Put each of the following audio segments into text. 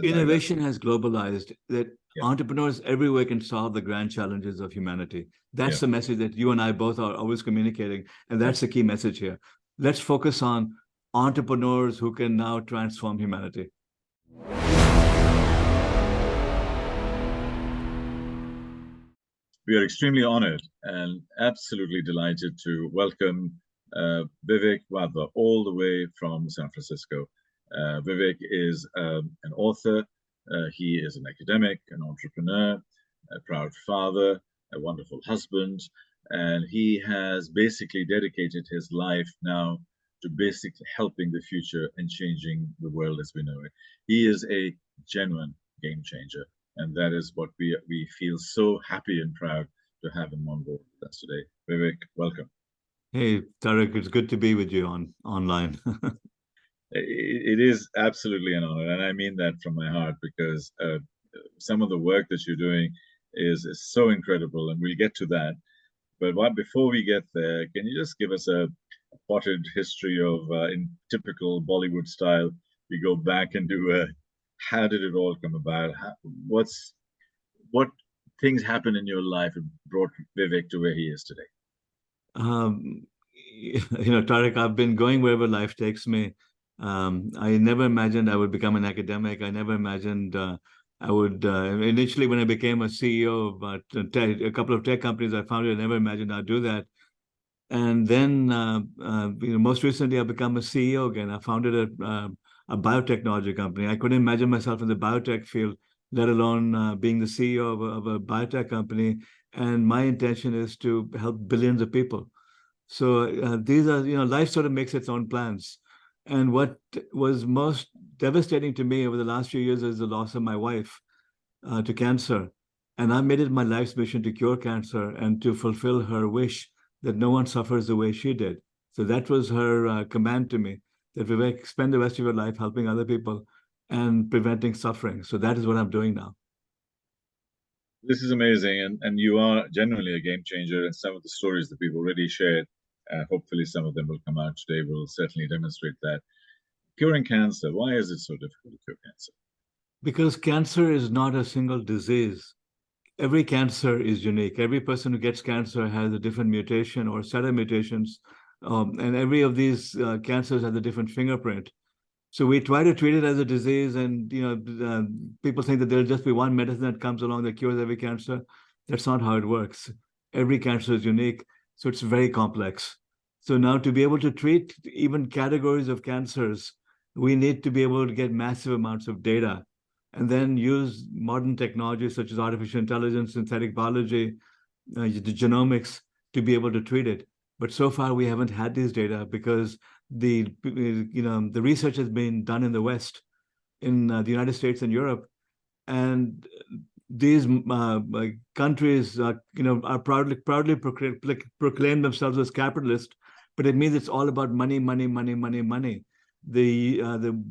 Innovation has globalized, that entrepreneurs everywhere can solve the grand challenges of humanity. That's the message that you and I both are always communicating. And that's the key message here. Let's focus on entrepreneurs who can now transform humanity. We are extremely honored and absolutely delighted to welcome Vivek Wadhwa all the way from San Francisco. Vivek is an author. He is an academic, an entrepreneur, a proud father, a wonderful husband, and he has basically dedicated his life now to basically helping the future and changing the world as we know it. He is a genuine game changer, and that is what we feel so happy and proud to have him on board with us today. Vivek, welcome. Hey, Tarek, it's good to be with you online. It is absolutely an honor, and I mean that from my heart, because some of the work that you're doing is so incredible, and we'll get to that. But before we get there, can you just give us a potted history of, in typical Bollywood style, we go back and do how did it all come about? What things happened in your life that brought Vivek to where he is today? Tarek, I've been going wherever life takes me. I never imagined I would become an academic. I never imagined I would, initially when I became a CEO of a couple of tech companies I founded, I never imagined I'd do that. And then, most recently I've become a CEO again. I founded a biotechnology company. I couldn't imagine myself in the biotech field, let alone being the CEO of a biotech company. And my intention is to help billions of people. So these are, life sort of makes its own plans. And what was most devastating to me over the last few years is the loss of my wife to cancer. And I made it my life's mission to cure cancer and to fulfill her wish that no one suffers the way she did. So that was her command to me, that Vivek, spend the rest of your life helping other people and preventing suffering. So that is what I'm doing now. This is amazing, and you are genuinely a game changer, and some of the stories that we've already shared, hopefully some of them will come out today, will certainly demonstrate that. Curing cancer, why is it so difficult to cure cancer? Because cancer is not a single disease. Every cancer is unique. Every person who gets cancer has a different mutation or set of mutations, and every of these cancers has a different fingerprint. So we try to treat it as a disease, and people think that there'll just be one medicine that comes along that cures every cancer. That's not how it works. Every cancer is unique, so it's very complex. So now to be able to treat even categories of cancers, we need to be able to get massive amounts of data and then use modern technologies such as artificial intelligence, synthetic biology, the genomics to be able to treat it. But so far we haven't had these data because the research has been done in the West, in the United States and Europe, and these countries are proudly proclaim themselves as capitalist, but it means it's all about money, money, money, money, money. The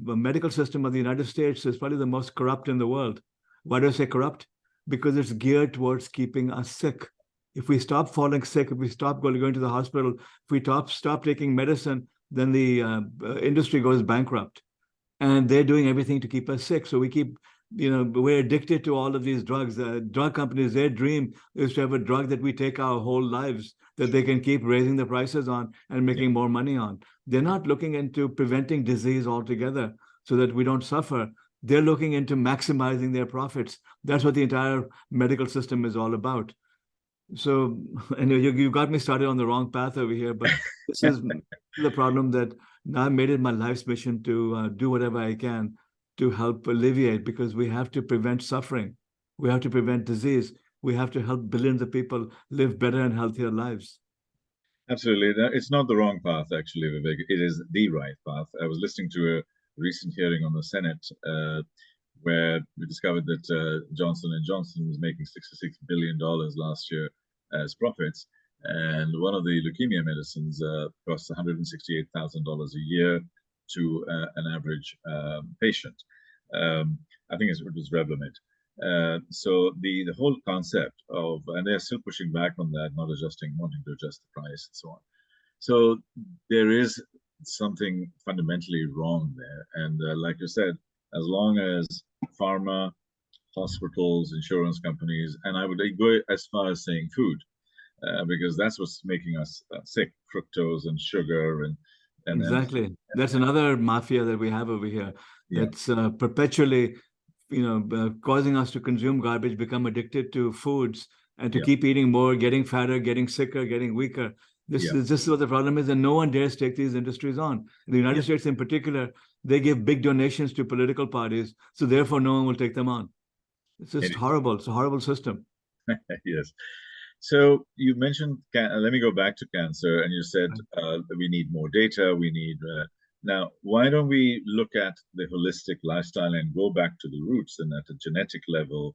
medical system of the United States is probably the most corrupt in the world. Why do I say corrupt? Because it's geared towards keeping us sick. If we stop falling sick, if we stop going to the hospital, if we stop taking medicine, then the industry goes bankrupt. And they're doing everything to keep us sick. So we keep, we're addicted to all of these drugs. Drug companies, their dream is to have a drug that we take our whole lives, that they can keep raising the prices on and making more money on. They're not looking into preventing disease altogether so that we don't suffer. They're looking into maximizing their profits. That's what the entire medical system is all about. So, you got me started on the wrong path over here, but this is the problem, that now I made it my life's mission to do whatever I can to help alleviate, because we have to prevent suffering. We have to prevent disease. We have to help billions of people live better and healthier lives. Absolutely. It's not the wrong path, actually, Vivek. It is the right path. I was listening to a recent hearing on the Senate where we discovered that Johnson & Johnson was making $66 billion last year as profits. And one of the leukemia medicines costs $168,000 a year to an average patient. I think it was Revlimid. So the whole concept of, and they're still pushing back on that, not wanting to adjust the price and so on. So there is something fundamentally wrong there. And like you said, as long as pharma, hospitals, insurance companies, and I would go as far as saying food, because that's what's making us sick: fructose and sugar and Exactly. That's another mafia that we have over here yeah, that's perpetually, causing us to consume garbage, become addicted to foods, and to yeah, keep eating more, getting fatter, getting sicker, getting weaker. This yeah, is just what the problem is, and no one dares take these industries on. In the yeah. United States, in particular, they give big donations to political parties, so therefore no one will take them on. It's It just is. horrible. It's a horrible system. Yes. So you mentioned, let me go back to cancer, and you said Right. we need more data. We need now. Why don't we look at the holistic lifestyle and go back to the roots and at a genetic level,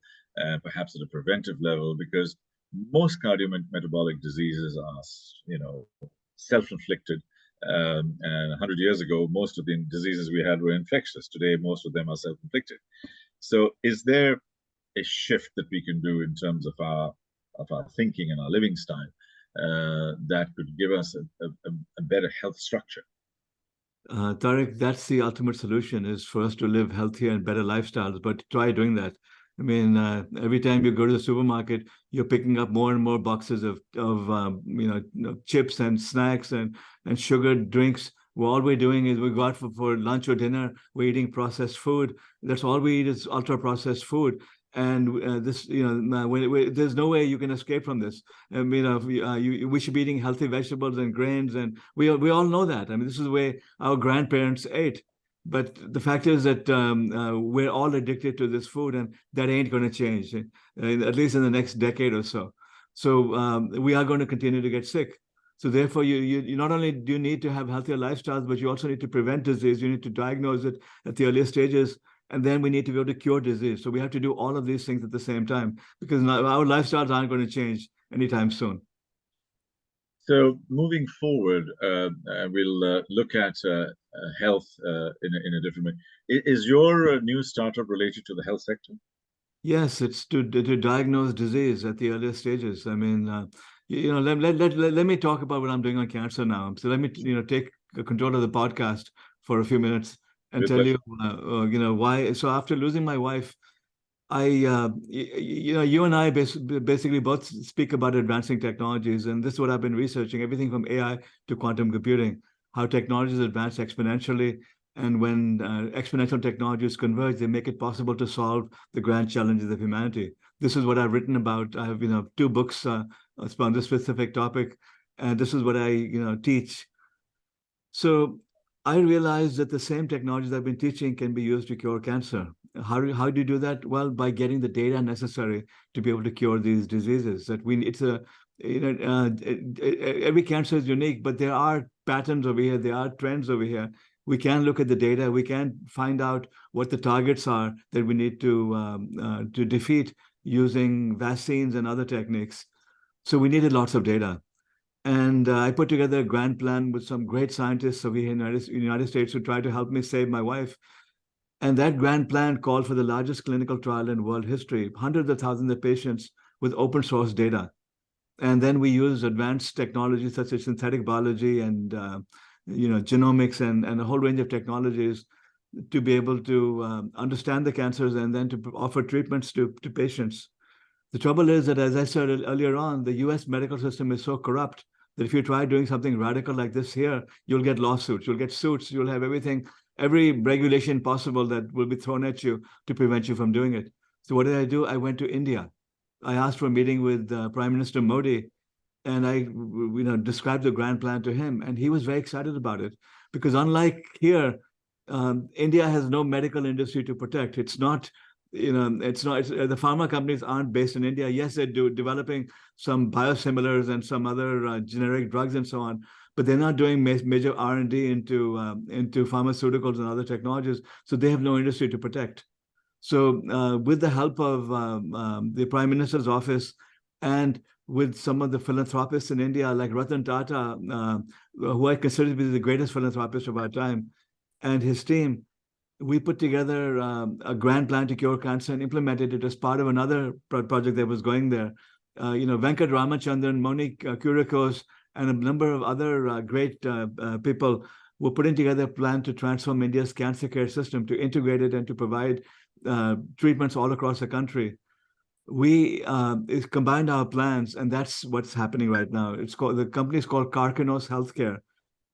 perhaps at a preventive level, because most cardiometabolic diseases are, self-inflicted. And 100 years ago, most of the diseases we had were infectious. Today, most of them are self-inflicted. So, is there a shift that we can do in terms of our thinking and our living style that could give us a better health structure? Tariq, that's the ultimate solution is for us to live healthier and better lifestyles, but try doing that. I mean, every time you go to the supermarket, you're picking up more and more boxes of chips and snacks and sugared drinks. Well, all we're doing is we go out for lunch or dinner, we're eating processed food. That's all we eat is ultra processed food. And this, there's no way you can escape from this. I mean, we should be eating healthy vegetables and grains, and we all know that. I mean, this is the way our grandparents ate. But the fact is that we're all addicted to this food, and that ain't going to change, at least in the next decade or so. So we are going to continue to get sick. So therefore, you not only do you need to have healthier lifestyles, but you also need to prevent disease. You need to diagnose it at the earliest stages, and then we need to be able to cure disease. So we have to do all of these things at the same time because our lifestyles aren't going to change anytime soon. So moving forward, we'll look at health in a different way. Is your new startup related to the health sector? Yes, it's to diagnose disease at the earliest stages. I mean, let me talk about what I'm doing on cancer now. So let me, take control of the podcast for a few minutes and With tell you, pleasure. why. So after losing my wife, you and I basically both speak about advancing technologies, and this is what I've been researching, everything from AI to quantum computing, how technologies advance exponentially. And when exponential technologies converge, they make it possible to solve the grand challenges of humanity. This is what I've written about. I have, two books on this specific topic, and this is what I, teach. So I realized that the same technologies I've been teaching can be used to cure cancer. How do you do that? Well, by getting the data necessary to be able to cure these diseases. Every cancer is unique, but there are patterns over here. There are trends over here. We can look at the data. We can find out what the targets are that we need to defeat using vaccines and other techniques. So we needed lots of data. And I put together a grand plan with some great scientists over here in the United States who tried to help me save my wife. And that grand plan called for the largest clinical trial in world history, hundreds of thousands of patients with open source data. And then we use advanced technologies such as synthetic biology and genomics and a whole range of technologies to be able to understand the cancers and then to offer treatments to patients. The trouble is that, as I said earlier on, the US medical system is so corrupt that if you try doing something radical like this here, you'll get lawsuits, you'll get suits, you'll have every regulation possible that will be thrown at you to prevent you from doing it. So what did I do? I went to India. I asked for a meeting with Prime Minister Modi, and I described the grand plan to him, and he was very excited about it because unlike here, India has no medical industry to protect. It's not the pharma companies aren't based in India. Yes, they do developing some biosimilars and some other generic drugs and so on, but they're not doing major R&D into pharmaceuticals and other technologies. So they have no industry to protect. So with the help of the Prime Minister's office and with some of the philanthropists in India, like Ratan Tata, who I consider to be the greatest philanthropist of our time, and his team, we put together a grand plan to cure cancer and implemented it as part of another project that was going there. Venkat Ramachandran, Monique Kurikos, and a number of other great people we're putting together a plan to transform India's cancer care system, to integrate it and to provide treatments all across the country. We combined our plans, and that's what's happening right now. The company is called Karkanos Healthcare,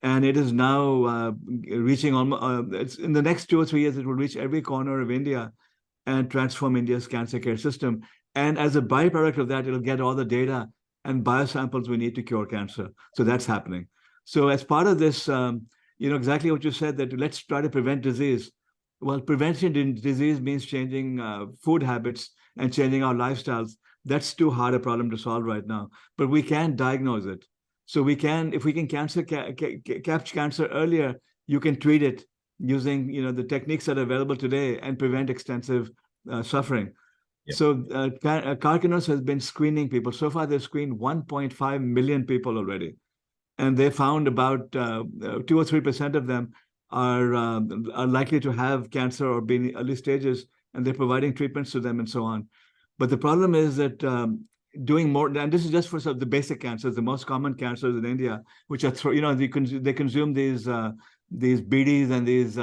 and it is now reaching almost. It's in the next 2 or 3 years, it will reach every corner of India and transform India's cancer care system. And as a byproduct of that, it'll get all the data and biosamples we need to cure cancer. So that's happening. So as part of this, exactly what you said, that let's try to prevent disease. Well, prevention in disease means changing food habits and changing our lifestyles. That's too hard a problem to solve right now, but we can diagnose it. So we can, if we can catch cancer earlier, you can treat it using the techniques that are available today and prevent extensive suffering. Yeah. So Karkinos has been screening people. So far, they've screened 1.5 million people already, and they found about 2 or 3% of them are likely to have cancer or be in early stages, and they're providing treatments to them and so on. But the problem is that doing more, and this is just for the basic cancers, the most common cancers in India, which are they consume these bidis and these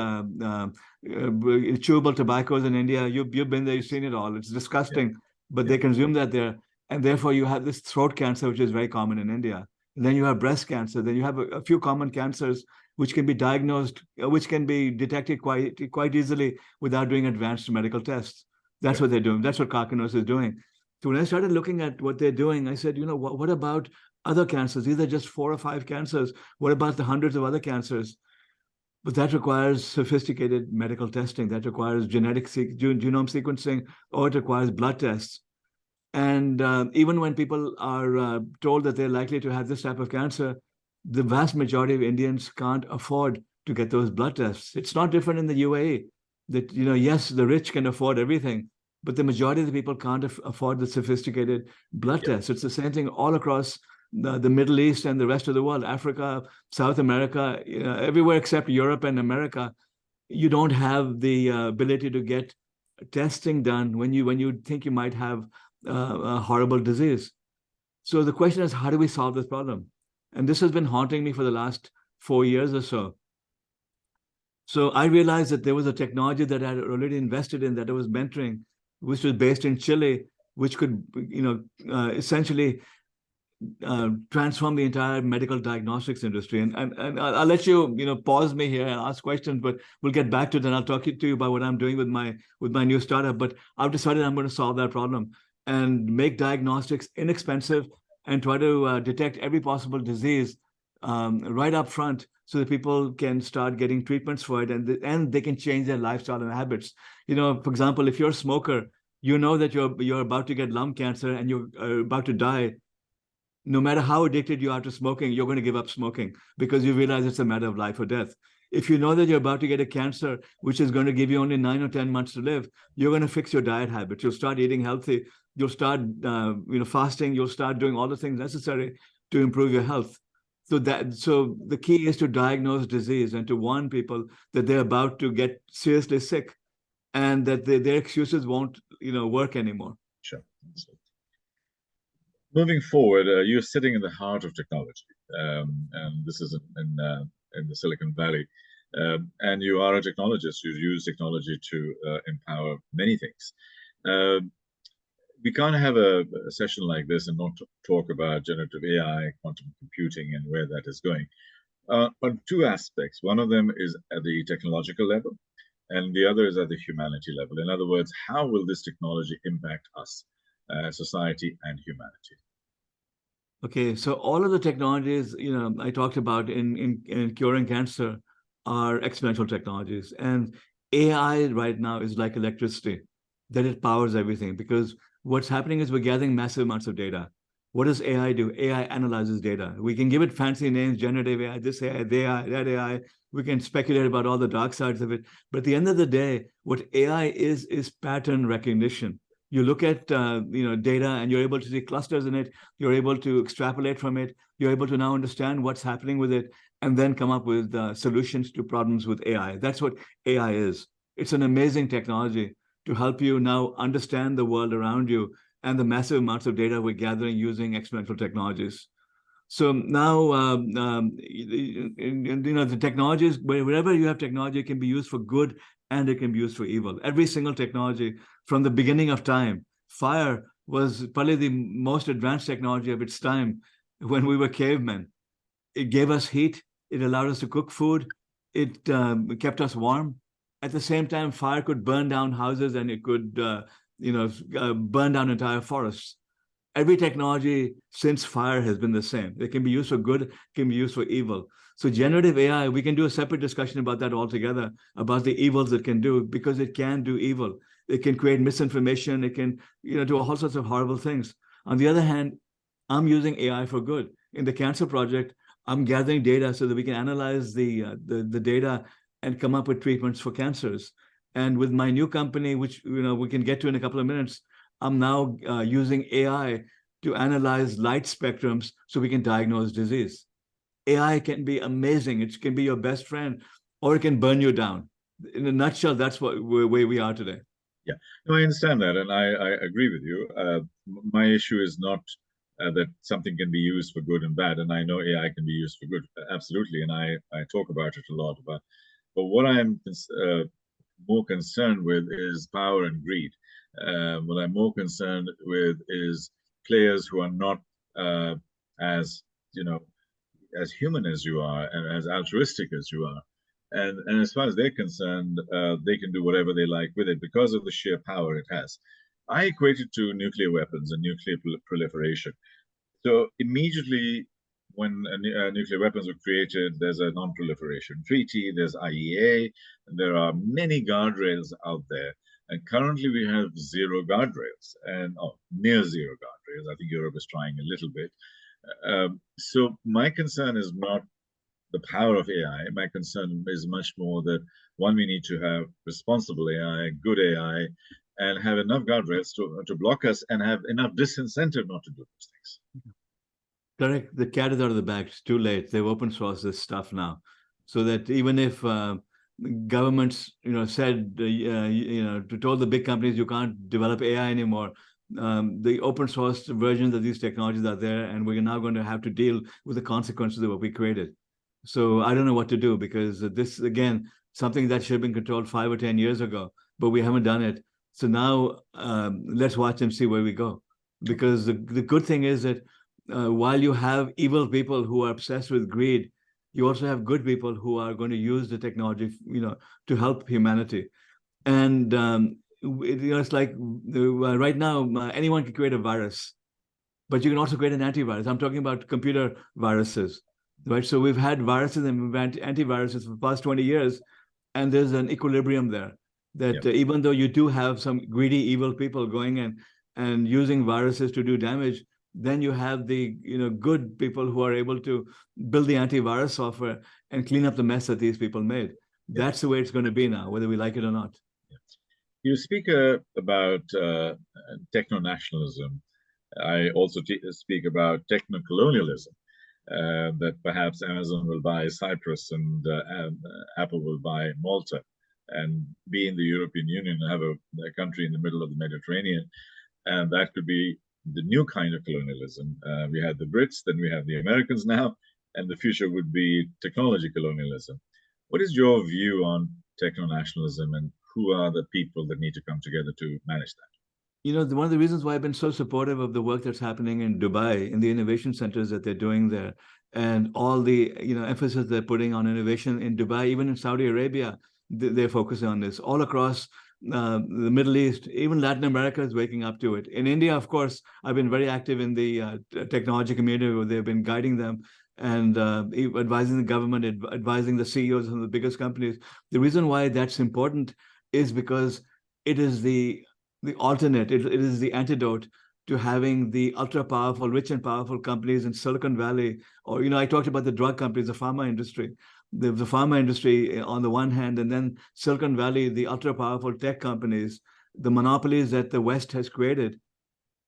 chewable tobaccos in India. You've been there, you've seen it all. It's disgusting, yeah. But they consume that there, and therefore you have this throat cancer, which is very common in India. And then you have breast cancer. Then you have a few common cancers which can be diagnosed, which can be detected quite easily without doing advanced medical tests. That's what they're doing. That's what Karkinos is doing. So when I started looking at what they're doing, I said, what about other cancers? These are just 4 or 5 cancers. What about the hundreds of other cancers? But that requires sophisticated medical testing. That requires genome sequencing, or it requires blood tests. And even when people are told that they're likely to have this type of cancer, the vast majority of Indians can't afford to get those blood tests. It's not different in the UAE. That, yes, the rich can afford everything, but the majority of the people can't afford the sophisticated blood tests. It's the same thing all across the Middle East and the rest of the world, Africa, South America, everywhere except Europe and America. You don't have the ability to get testing done when you think you might have a horrible disease. So the question is, how do we solve this problem? And this has been haunting me for the last 4 years or so. So I realized that there was a technology that I had already invested in, that I was mentoring, which was based in Chile, which could, essentially transform the entire medical diagnostics industry. And I'll let you, pause me here and ask questions, but we'll get back to it, and I'll talk to you about what I'm doing with my new startup. But I've decided I'm going to solve that problem and make diagnostics inexpensive and try to detect every possible disease right up front, so that people can start getting treatments for it, and they can change their lifestyle and habits. For example, if you're a smoker, that you're about to get lung cancer and you're about to die. No matter how addicted you are to smoking, you're going to give up smoking because you realize it's a matter of life or death. If you know that you're about to get a cancer, which is going to give you only 9 or 10 months to live, you're going to fix your diet habits. You'll start eating healthy. You'll start, fasting. You'll start doing all the things necessary to improve your health. So the key is to diagnose disease and to warn people that they're about to get seriously sick, and that their excuses won't, work anymore. Sure. Moving forward, you're sitting in the heart of technology, and this is in the Silicon Valley, and you are a technologist. You use technology to empower many things. We can't have a session like this and not talk about generative AI, quantum computing, and where that is going. On 2 aspects. One of them is at the technological level, and the other is at the humanity level. In other words, how will this technology impact us, society and humanity? Okay, so all of the technologies I talked about in curing cancer are exponential technologies, and AI right now is like electricity, that it powers everything. Because what's happening is we're gathering massive amounts of data. What does AI do? AI analyzes data. We can give it fancy names, generative AI, this AI, that AI. We can speculate about all the dark sides of it. But at the end of the day, what AI is pattern recognition. You look at data, and you're able to see clusters in it. You're able to extrapolate from it. You're able to now understand what's happening with it, and then come up with solutions to problems with AI. That's what AI is. It's an amazing technology to help you now understand the world around you and the massive amounts of data we're gathering using exponential technologies. So now, the technologies, wherever you have technology, it can be used for good and it can be used for evil. Every single technology from the beginning of time, fire was probably the most advanced technology of its time when we were cavemen. It gave us heat. It allowed us to cook food. It kept us warm. At the same time, fire could burn down houses and it could, burn down entire forests. Every technology since fire has been the same. It can be used for good, can be used for evil. So generative AI, we can do a separate discussion about that altogether, about the evils it can do, because it can do evil. It can create misinformation. It can, do all sorts of horrible things. On the other hand, I'm using AI for good. In the cancer project, I'm gathering data so that we can analyze the data and come up with treatments for cancers. And with my new company, which we can get to in a couple of minutes, I'm now using AI to analyze light spectrums so we can diagnose disease. AI can be amazing. It can be your best friend, or it can burn you down. In a nutshell, that's where we are today. Yeah, no, I understand that, and I agree with you. My issue is not that something can be used for good and bad, and I know AI can be used for good, absolutely, and I talk about it a lot. But what I'm more concerned with is power and greed. What I'm more concerned with is players who are not as as human as you are and as altruistic as you are. And as far as they're concerned, they can do whatever they like with it because of the sheer power it has. I equate it to nuclear weapons and nuclear proliferation. So immediately when nuclear weapons were created, there's a non-proliferation treaty, there's IEA, and there are many guardrails out there. And currently we have zero guardrails and near zero guardrails. I think Europe is trying a little bit. So my concern is not the power of AI. My concern is much more that one, we need to have responsible AI, good AI, and have enough guardrails to block us and have enough disincentive not to do those things. Correct. The cat is out of the bag. It's too late. They've open sourced this stuff now, so that even if governments, said, to told the big companies you can't develop AI anymore, the open source versions of these technologies are there, and we're now going to have to deal with the consequences of what we created. So I don't know what to do, because this, again, something that should have been controlled 5 or 10 years ago, but we haven't done it. So now let's watch and see where we go. Because the good thing is that while you have evil people who are obsessed with greed, you also have good people who are going to use the technology, to help humanity. And it's like right now, anyone can create a virus, but you can also create an antivirus. I'm talking about computer viruses, right? So we've had viruses and we've had antiviruses for the past 20 years, and there's an equilibrium there. That even though you do have some greedy, evil people going in and using viruses to do damage, then you have the good people who are able to build the antivirus software and clean up the mess that these people made. That's the way it's going to be now, whether we like it or not. You speak about techno-nationalism. I also speak about techno-colonialism, that perhaps Amazon will buy Cyprus and Apple will buy Malta, and be in the European Union and have a country in the middle of the Mediterranean. And that could be the new kind of colonialism. We had the Brits, then we have the Americans now, and the future would be technology colonialism. What is your view on techno-nationalism, and who are the people that need to come together to manage that? One of the reasons why I've been so supportive of the work that's happening in Dubai, in the innovation centers that they're doing there, and all the emphasis they're putting on innovation in Dubai, even in Saudi Arabia, they're focusing on this. All across the Middle East, even Latin America is waking up to it. In India, of course, I've been very active in the technology community, where they've been guiding them and advising the government, advising the CEOs of the biggest companies. The reason why that's important is because it is the alternate, it is the antidote to having the ultra powerful, rich and powerful companies in Silicon Valley. Or, I talked about the drug companies, the pharma industry. The pharma industry on the one hand, and then Silicon Valley, the ultra powerful tech companies, the monopolies that the West has created.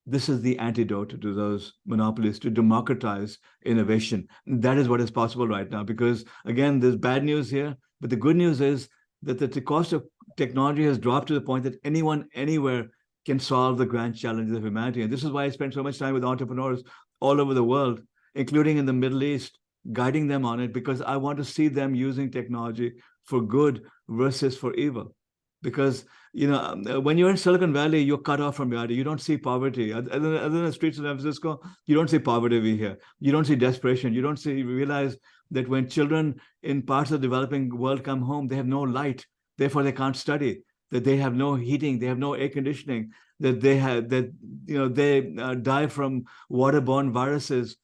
This is the antidote to those monopolies, to democratize innovation. And that is what is possible right now, because again, there's bad news here, but the good news is that the cost of technology has dropped to the point that anyone, anywhere can solve the grand challenges of humanity. And this is why I spend so much time with entrepreneurs all over the world. including in the Middle East, guiding them on it because I want to see them using technology for good versus for evil. Because when you're in Silicon Valley, you're cut off from reality. You don't see poverty. Other than the streets of San Francisco, you don't see poverty over here. You don't see desperation. You don't realize that when children in parts of the developing world come home, they have no light. Therefore, they can't study. That they have no heating. They have no air conditioning. That they die from waterborne viruses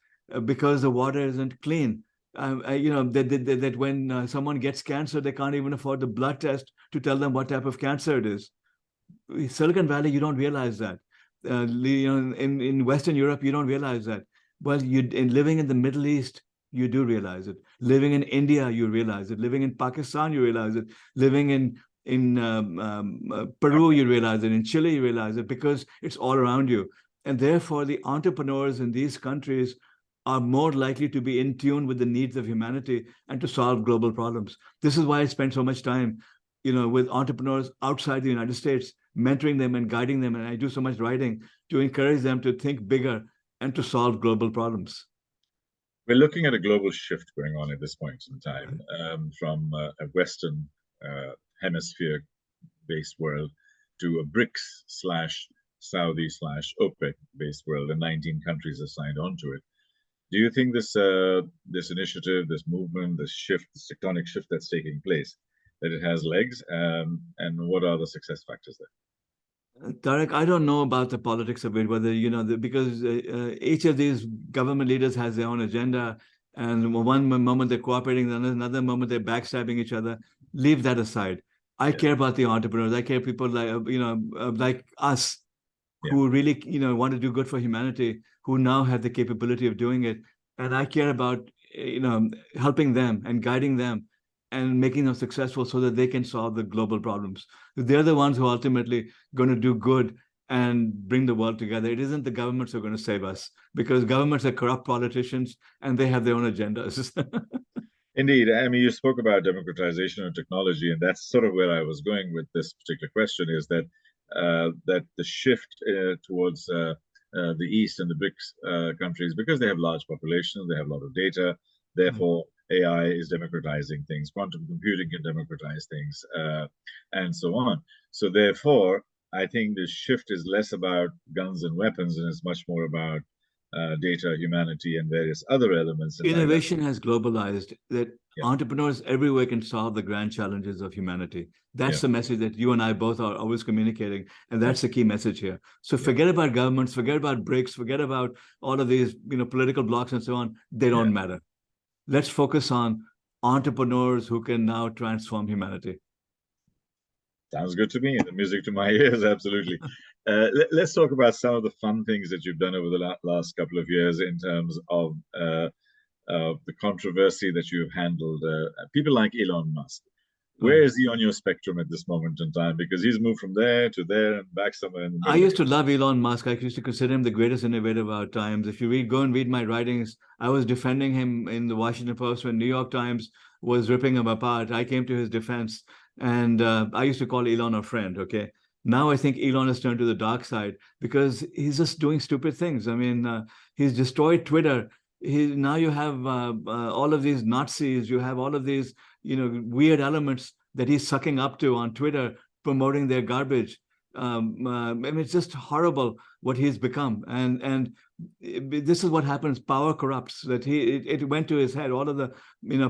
because the water isn't clean. That when someone gets cancer, they can't even afford the blood test to tell them what type of cancer it is. Silicon Valley, you don't realize that. In Western Europe, you don't realize that. Well, in living in the Middle East, you do realize it. Living in India, you realize it. Living in Pakistan, you realize it. Living in Peru, you realize it. In Chile, you realize it because it's all around you. And therefore, the entrepreneurs in these countries are more likely to be in tune with the needs of humanity and to solve global problems. This is why I spend so much time, with entrepreneurs outside the United States, mentoring them and guiding them. And I do so much writing to encourage them to think bigger and to solve global problems. We're looking at a global shift going on at this point in time, from a Western hemisphere-based world to a BRICS/Saudi/OPEC-based world, and 19 countries have signed on to it. Do you think this initiative, this movement, this shift, this tectonic shift that's taking place, that it has legs, and what are the success factors there? Tarek, I don't know about the politics of it, whether, because each of these government leaders has their own agenda, and one moment they're cooperating, another moment they're backstabbing each other. Leave that aside. I care about the entrepreneurs. I care people like us who really, want to do good for humanity, who now have the capability of doing it. And I care about, helping them and guiding them and making them successful so that they can solve the global problems. They're the ones who are ultimately going to do good and bring the world together. It isn't the governments who are going to save us, because governments are corrupt politicians and they have their own agendas. Indeed. I mean, you spoke about democratization of technology, and that's sort of where I was going with this particular question, is that that the shift towards the East and the BRICS countries, because they have large populations, they have a lot of data, therefore AI is democratizing things, quantum computing can democratize things, and so on. So therefore, I think the shift is less about guns and weapons, and it's much more about data, humanity, and various other elements. Innovation has globalized, that entrepreneurs everywhere can solve the grand challenges of humanity. That's the message that you and I both are always communicating. And that's the key message here. So forget about governments, forget about BRICS, forget about all of these, political blocks and so on. They don't matter. Let's focus on entrepreneurs who can now transform humanity. Sounds good to me. The music to my ears, absolutely. Let's talk about some of the fun things that you've done over the last couple of years in terms of the controversy that you've handled. People like Elon Musk. Where is he on your spectrum at this moment in time? Because he's moved from there to there and back somewhere in the middle. I used to love Elon Musk. I used to consider him the greatest innovator of our times. If you go and read my writings, I was defending him in the Washington Post when New York Times was ripping him apart. I came to his defense, and I used to call Elon a friend, okay? Now I think Elon has turned to the dark side because he's just doing stupid things. I mean, he's destroyed Twitter. Now you have all of these Nazis. You have all of these, weird elements that he's sucking up to on Twitter, promoting their garbage. I mean, it's just horrible what he's become. And this is what happens. Power corrupts. That it went to his head. All of the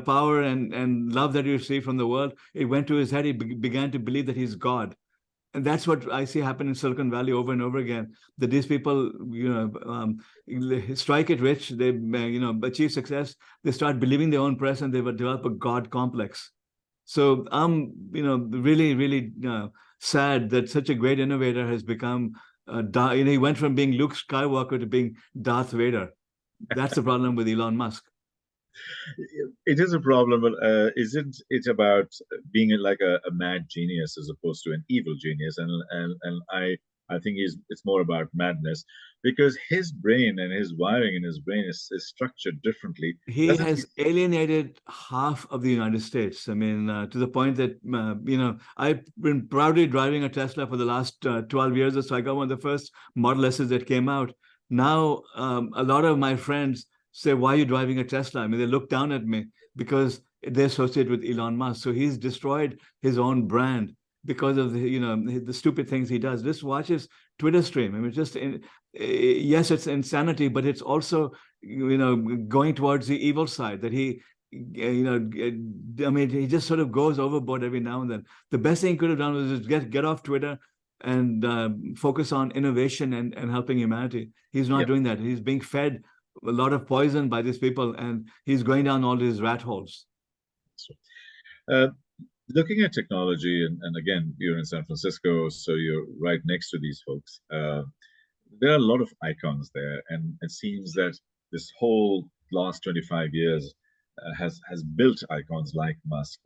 power and love that he received from the world, it went to his head. He began to believe that he's God. And that's what I see happen in Silicon Valley over and over again. That these people, strike it rich. They, achieve success. They start believing their own press, and they develop a God complex. So I'm, really, really sad that such a great innovator has become. He went from being Luke Skywalker to being Darth Vader. That's the problem with Elon Musk. It is a problem, but isn't it about being like a mad genius as opposed to an evil genius? And I think it's more about madness, because his brain and his wiring in his brain is structured differently. He has alienated half of the United States. I mean, to the point that, I've been proudly driving a Tesla for the last 12 years or so. I got one of the first Model S's that came out. Now, a lot of my friends say, why are you driving a Tesla? I mean, they look down at me because they associate with Elon Musk. So he's destroyed his own brand because of the stupid things he does. Just watch his Twitter stream. I mean, yes, it's insanity, but it's also going towards the evil side that I mean, he just sort of goes overboard every now and then. The best thing he could have done was just get off Twitter and focus on innovation and helping humanity. He's not Yep. doing that. He's being fed a lot of poison by these people, and he's going down all these rat holes. So, uh, looking at technology, and again, you're in San Francisco, so you're right next to these folks. There are a lot of icons there, and it seems that this whole last 25 years has built icons like Musk,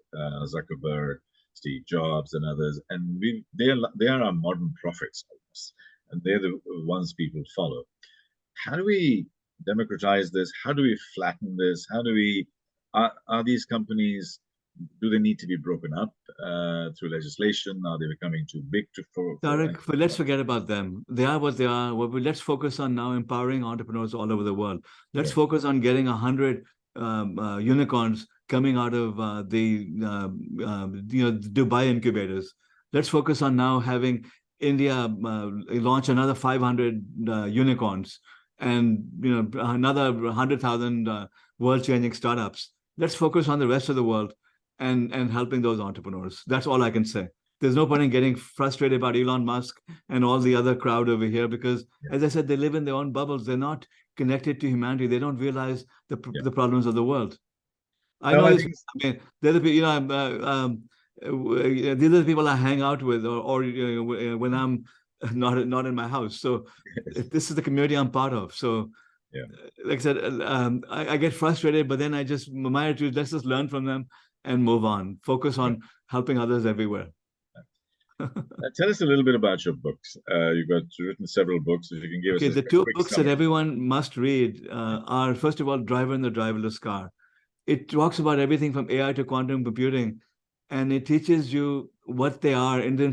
Zuckerberg, Steve Jobs, and others, and they are our modern prophets almost, and they're the ones people follow. How do we democratize this? How do we flatten this? How do we are these companies, do they need to be broken up through legislation? Are they becoming too big for Tarek, but let's forget about them. They are what they are. Let's focus on now empowering entrepreneurs all over the world. Let's Yeah. focus on getting 100 unicorns coming out of the Dubai incubators. Let's focus on now having India launch another 500 unicorns and another 100,000 world-changing startups. Let's focus on the rest of the world and helping those entrepreneurs. That's all I can say. There's no point in getting frustrated about Elon Musk and all the other crowd over here because, Yeah. as I said, they live in their own bubbles. They're not connected to humanity. They don't realize Yeah. the problems of the world. I No, know I this. think I mean, they're the these are the people I hang out with, or when I'm not in my house. So yes. this is the community I'm part of. So Yeah. like I said, I get frustrated, but then my attitude is let's just learn from them and move on. Focus Yeah. on helping others everywhere. Tell us a little bit about your books. You've written several books. If you can give us Okay, the a two quick books that summary. everyone must read are, first of all, Driver and the Driverless Car. It talks about everything from AI to quantum computing, and it teaches you what they are. And then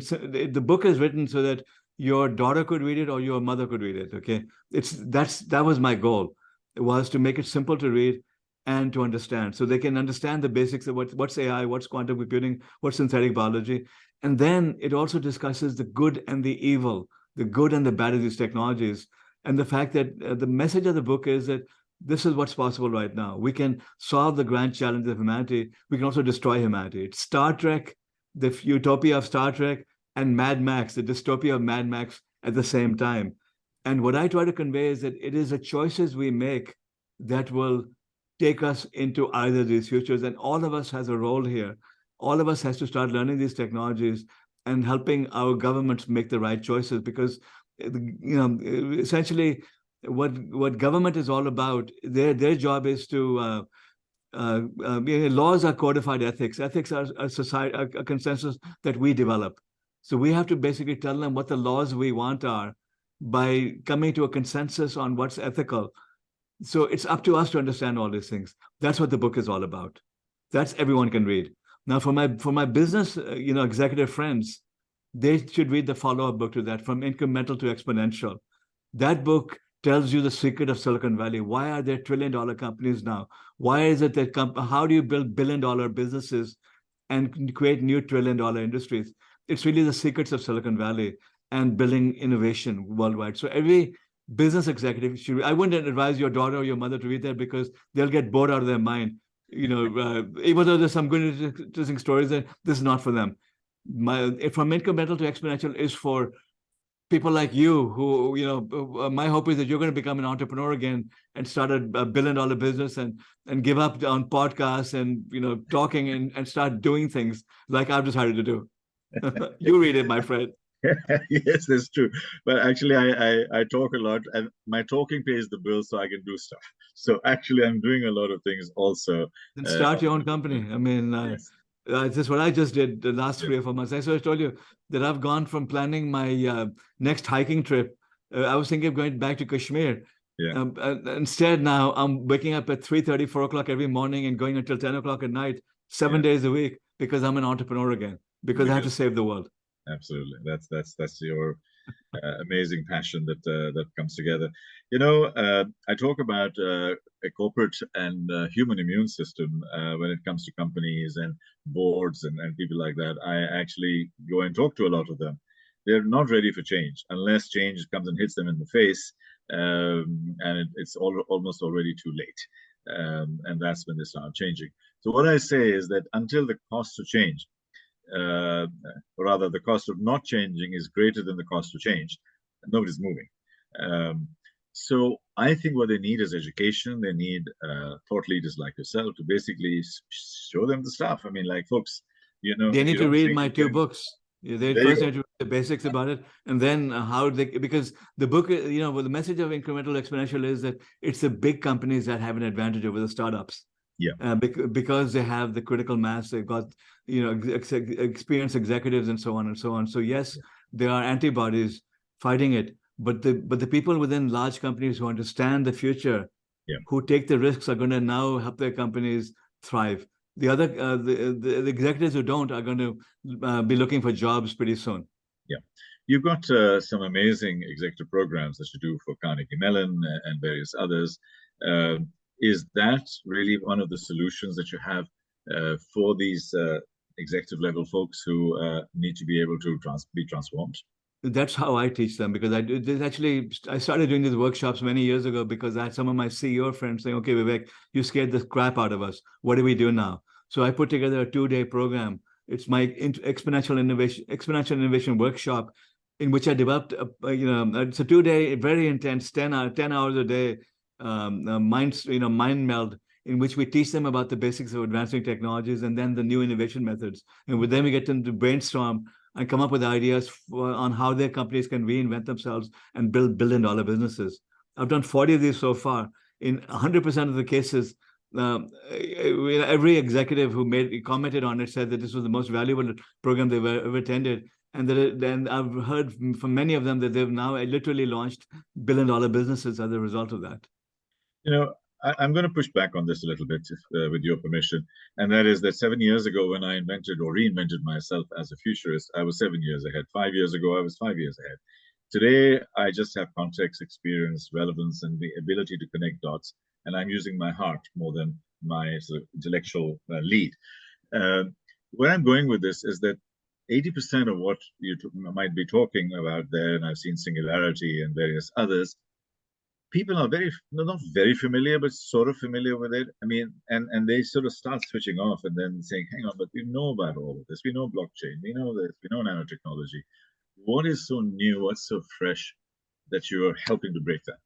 the book is written so that your daughter could read it or your mother could read it. Okay, that was my goal, was to make it simple to read and to understand, so they can understand the basics of what's AI, what's quantum computing, what's synthetic biology, and then it also discusses the good and the evil, the good and the bad of these technologies, and the fact that the message of the book is that this is what's possible right now. We can solve the grand challenge of humanity. We can also destroy humanity. It's Star Trek, the utopia of Star Trek, and Mad Max, the dystopia of Mad Max at the same time. And what I try to convey is that it is the choices we make that will take us into either of these futures. And all of us has a role here. All of us has to start learning these technologies and helping our governments make the right choices because essentially what government is all about, their job is to laws are codified ethics. Ethics are a society, a consensus that we develop. So we have to basically tell them what the laws we want are by coming to a consensus on what's ethical. So it's up to us to understand all these things. That's what the book is all about. That's everyone can read. Now, for my business, executive friends, they should read the follow-up book to that, From Incremental to Exponential. That book tells you the secret of Silicon Valley. Why are there trillion-dollar companies now? Why is it that how do you build billion-dollar businesses and create new trillion-dollar industries? It's really the secrets of Silicon Valley and building innovation worldwide. So every business executive should. I wouldn't advise your daughter or your mother to read that because they'll get bored out of their mind. Even though there's some good interesting stories, there, this is not for them. From incremental to exponential is for people like you who, my hope is that you're going to become an entrepreneur again and start a billion-dollar business and give up on podcasts and, talking and start doing things like I've decided to do. You read it, my friend. Yes, that's true. But actually, I talk a lot, and my talking pays the bills, so I can do stuff. So actually, I'm doing a lot of things also. Then start your own company. I mean, Yes, this is what I just did the last yes, 3 or 4 months. I told you that I've gone from planning my next hiking trip. I was thinking of going back to Kashmir. yeah, Instead, now I'm waking up at 3:30, 4 o'clock every morning and going until 10 o'clock at night, seven yeah. days a week, because I'm an entrepreneur again, because I have to Because save the world. absolutely, that's your amazing passion that that comes together. I talk about a corporate and human immune system when it comes to companies and boards and people like that. I actually go and talk to a lot of them. They're not ready for change unless change comes and hits them in the face, and it's almost already too late. And that's when they start changing. So what I say is that until the cost to change, or rather the cost of not changing is greater than the cost to change, nobody's moving. So I think what they need is education. They need thought leaders like yourself to basically show them the stuff. I mean, like, folks, They need you to don't read think my you two can. books. They There you first go. need to read the basics about it, and then how they, because the book, well, the message of incremental exponential is that it's the big companies that have an advantage over the startups. Yeah. Because they have the critical mass, they've got experienced executives and so on and so on. So yes, there are antibodies fighting it, but the people within large companies who understand the future, Yeah. who take the risks, are going to now help their companies thrive. The other the executives who don't are going to be looking for jobs pretty soon. Yeah. You've got some amazing executive programs that you do for Carnegie Mellon and various others. Is that really one of the solutions that you have for these executive level folks who need to be able to be transformed? That's how I teach them, because I started doing these workshops many years ago because I had some of my CEO friends saying, "Okay, Vivek, you scared the crap out of us. What do we do now?" So I put together a 2-day program. It's my exponential innovation workshop, in which I developed it's a 2-day, very intense 10 hours a day, mind meld, in which we teach them about the basics of advancing technologies and then the new innovation methods. And with them, we get them to brainstorm and come up with ideas on how their companies can reinvent themselves and build billion-dollar businesses. I've done 40 of these so far. In 100% of the cases, every executive who commented on it said that this was the most valuable program they've ever attended. And then I've heard from many of them that they've now literally launched billion-dollar businesses as a result of that. I'm going to push back on this a little bit, with your permission. And that is that 7 years ago, when I invented or reinvented myself as a futurist, I was 7 years ahead. 5 years ago, I was 5 years ahead. Today, I just have context, experience, relevance, and the ability to connect dots. And I'm using my heart more than my sort of intellectual lead. Where I'm going with this is that 80% of what you might be talking about there, and I've seen Singularity and various others, people are not very familiar, but sort of familiar with it. I mean, and they sort of start switching off and then saying, hang on, but we know about all of this. We know blockchain, we know this, we know nanotechnology. What is so new? What's so fresh that you're helping to break that?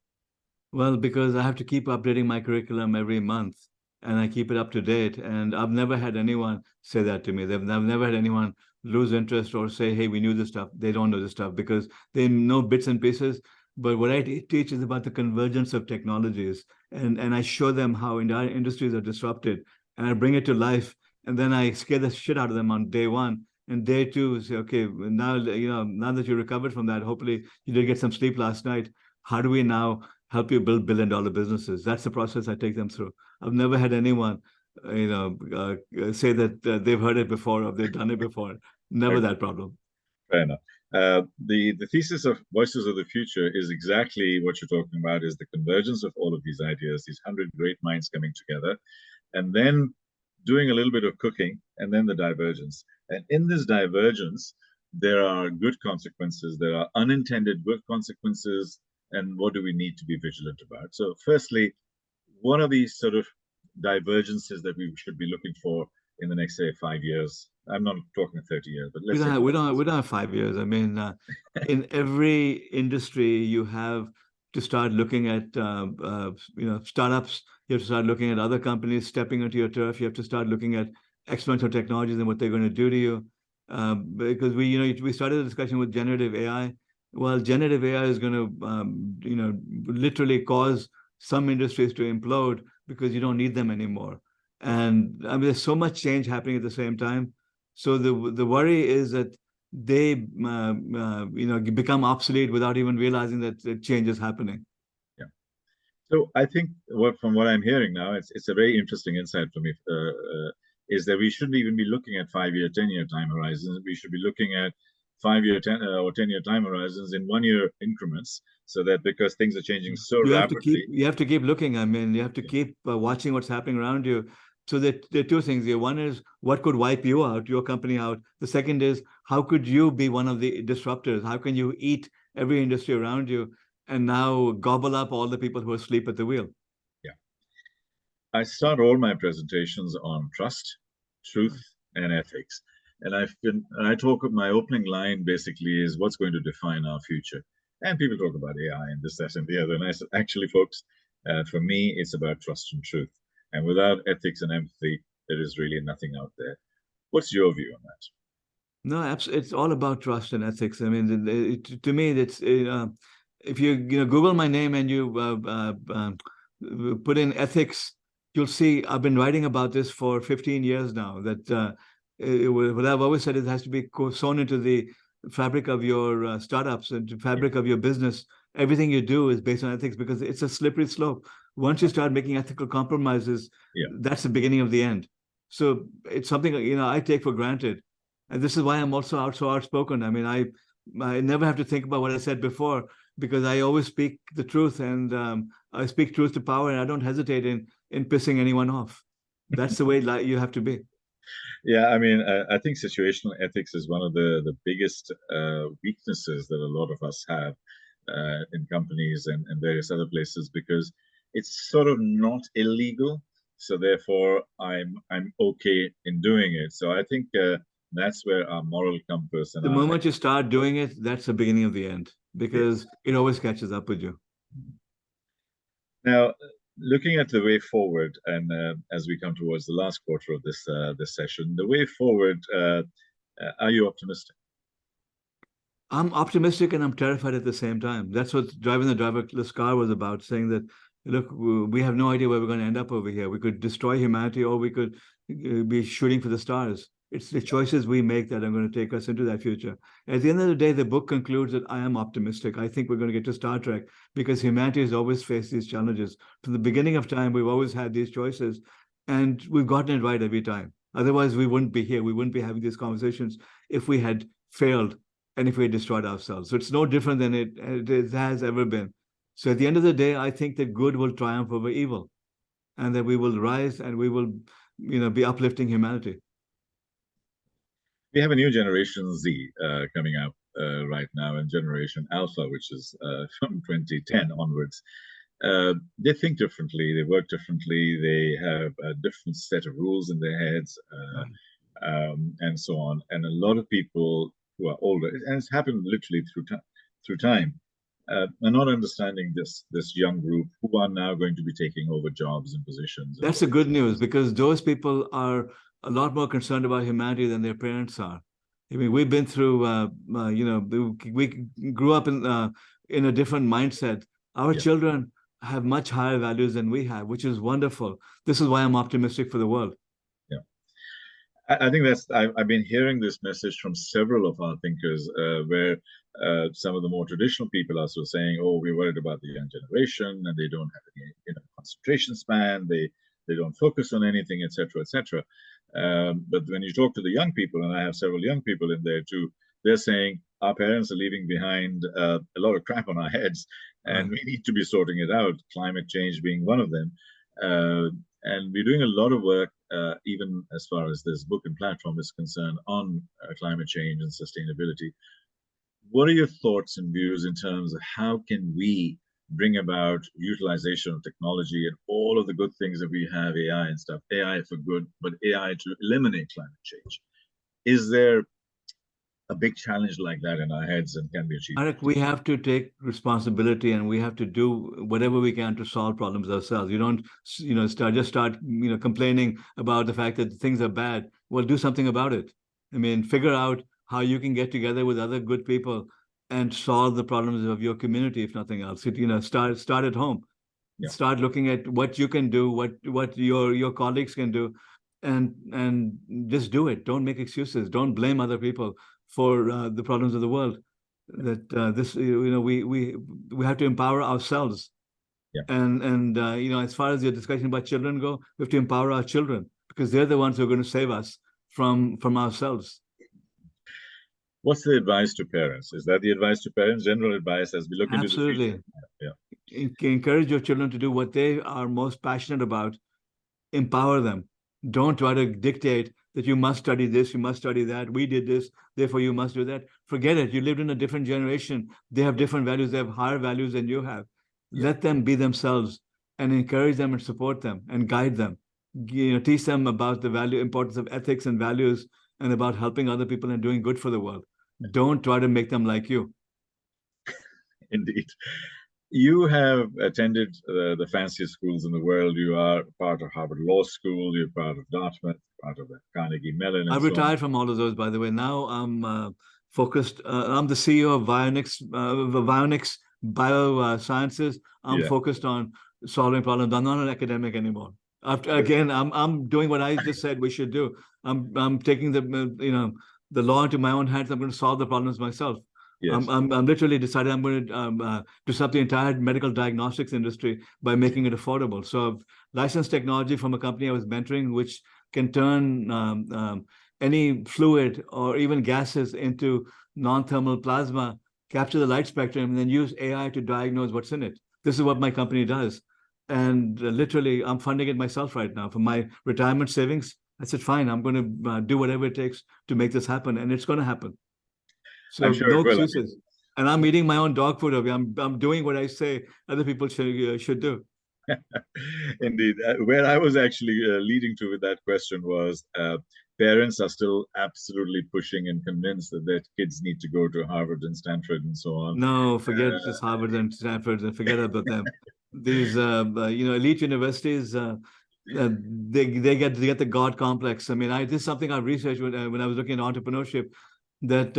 Well, because I have to keep updating my curriculum every month, and I keep it up to date. And I've never had anyone say that to me. I've never had anyone lose interest or say, hey, we knew this stuff. They don't know this stuff because they know bits and pieces. But what I teach is about the convergence of technologies. And I show them how entire industries are disrupted. And I bring it to life. And then I scare the shit out of them on day one. And day two, say, okay, now, now that you recovered from that, hopefully you did get some sleep last night. How do we now help you build billion-dollar businesses? That's the process I take them through. I've never had anyone, say that they've heard it before or they've done it before. Never Okay. that problem. Fair enough. The thesis of Voices of the Future is exactly what you're talking about, is the convergence of all of these ideas, these 100 great minds coming together, and then doing a little bit of cooking, and then the divergence. And in this divergence, there are good consequences, there are unintended good consequences, and what do we need to be vigilant about? So firstly, what are these sort of divergences that we should be looking for in the next, say, 5 years? I'm not talking 30 years, but let's say We don't have 5 years. I mean, in every industry, you have to start looking at startups. You have to start looking at other companies stepping into your turf. You have to start looking at exponential technologies and what they're going to do to you. Because we started a discussion with generative AI. Well, generative AI is going to literally cause some industries to implode because you don't need them anymore. And I mean, there's so much change happening at the same time. So the worry is that they become obsolete without even realizing that the change is happening. Yeah. So I think from what I'm hearing now, it's a very interesting insight for me. Is that we shouldn't even be looking at 5-year, 10-year time horizons. We should be looking at 5-year, 10-year time horizons in 1-year increments, so that because things are changing so rapidly. You have to keep looking. I mean, you have to keep watching what's happening around you. So there are two things here. One is what could wipe you out, your company out. The second is how could you be one of the disruptors? How can you eat every industry around you and now gobble up all the people who are asleep at the wheel? Yeah. I start all my presentations on trust, truth, and ethics. And I talk, my opening line basically is what's going to define our future. And people talk about AI and this, that, and the other. And I said, actually, folks, for me, it's about trust and truth. And without ethics and empathy, there is really nothing out there. What's your view on that? No, it's all about trust and ethics. I mean, to me, it's if you Google my name and you put in ethics, you'll see I've been writing about this for 15 years now. That what I've always said, it has to be sewn into the fabric of your startups and the fabric of your business. Everything you do is based on ethics because it's a slippery slope. Once you start making ethical compromises, that's the beginning of the end. So it's something I take for granted, and this is why I'm also so outspoken. I mean, I never have to think about what I said before because I always speak the truth, and I speak truth to power, and I don't hesitate in pissing anyone off. That's the way you have to be. Yeah, I mean, I think situational ethics is one of the biggest weaknesses that a lot of us have in companies and various other places, because it's sort of not illegal. So therefore, I'm okay in doing it. So I think that's where our moral compass and the moment you start doing it, that's the beginning of the end, because it always catches up with you. Now, looking at the way forward, and as we come towards the last quarter of this session, the way forward, are you optimistic? I'm optimistic and I'm terrified at the same time. That's what driving the driverless car was about, saying that, look, we have no idea where we're going to end up over here. We could destroy humanity or we could be shooting for the stars. It's the choices we make that are going to take us into that future. At the end of the day, the book concludes that I am optimistic. I think we're going to get to Star Trek because humanity has always faced these challenges. From the beginning of time, we've always had these choices, and we've gotten it right every time. Otherwise, we wouldn't be here. We wouldn't be having these conversations if we had failed and if we had destroyed ourselves. So it's no different than it has ever been. So at the end of the day, I think that good will triumph over evil, and that we will rise and we will, be uplifting humanity. We have a new generation Z coming up right now, and Generation Alpha, which is from 2010 onwards. They think differently, they work differently, they have a different set of rules in their heads, and so on. And a lot of people who are older, and it's happened literally through time, are not understanding this young group who are now going to be taking over jobs and positions. That's the good news, because those people are a lot more concerned about humanity than their parents are. I mean, we've been through, we grew up in a different mindset. Our children have much higher values than we have, which is wonderful. This is why I'm optimistic for the world. Yeah, I think I've been hearing this message from several of our thinkers, where some of the more traditional people are sort of saying, "Oh, we're worried about the young generation, and they don't have any, concentration span. They don't focus on anything, etc., etc." But when you talk to the young people, and I have several young people in there too, they're saying our parents are leaving behind a lot of crap on our heads, and we need to be sorting it out. Climate change being one of them, and we're doing a lot of work, even as far as this book and platform is concerned, on climate change and sustainability. What are your thoughts and views in terms of how can we bring about utilization of technology and all of the good things that we have, AI and stuff, AI for good, but AI to eliminate climate change? Is there a big challenge like that in our heads, and can be achieved? Marek, we have to take responsibility, and we have to do whatever we can to solve problems ourselves. You don't, start complaining about the fact that things are bad. Well, do something about it. I mean, figure out how you can get together with other good people and solve the problems of your community, if nothing else. Start at home. Yeah. Start looking at what you can do, what your colleagues can do, and just do it. Don't make excuses. Don't blame other people for the problems of the world. That we have to empower ourselves. Yeah. And as far as your discussion about children go, we have to empower our children, because they're the ones who are going to save us from ourselves. What's the advice to parents? Is that the advice to parents? General advice as we look into the future? Absolutely. Yeah. Encourage your children to do what they are most passionate about. Empower them. Don't try to dictate that you must study this, you must study that. We did this, therefore you must do that. Forget it. You lived in a different generation. They have different values. They have higher values than you have. Yeah. Let them be themselves and encourage them and support them and guide them. Teach them about the importance of ethics and values and about helping other people and doing good for the world. Don't try to make them like you. Indeed. You have attended the fanciest schools in the world. You are part of Harvard Law School. You're part of Dartmouth, part of the Carnegie Mellon, and I've so on. retired from all of those, by the way. Now I'm focused. I'm the CEO of Vionics Biosciences. I'm Yeah. focused on solving problems. I'm not an academic anymore. After Good. again, I'm doing what I just said we should do. I'm taking the law into my own hands. I'm going to solve the problems myself. Yes. I'm literally decided I'm going to disrupt the entire medical diagnostics industry by making it affordable. So I've licensed technology from a company I was mentoring, which can turn any fluid or even gases into non-thermal plasma, capture the light spectrum, and then use AI to diagnose what's in it. This is what my company does. And literally, I'm funding it myself right now for my retirement savings. I said, fine, I'm going to do whatever it takes to make this happen, and it's going to happen. I'm So sure no it will. excuses. And I'm eating my own dog food. I'm doing what I say other people should do. Indeed. Where I was actually leading to with that question was parents are still absolutely pushing and convinced that their kids need to go to Harvard and Stanford and so on. No, forget Uh, this Harvard and Stanford and forget about them. These elite universities, uh, they get the God complex. I mean, this is something I've researched when I was looking at entrepreneurship. That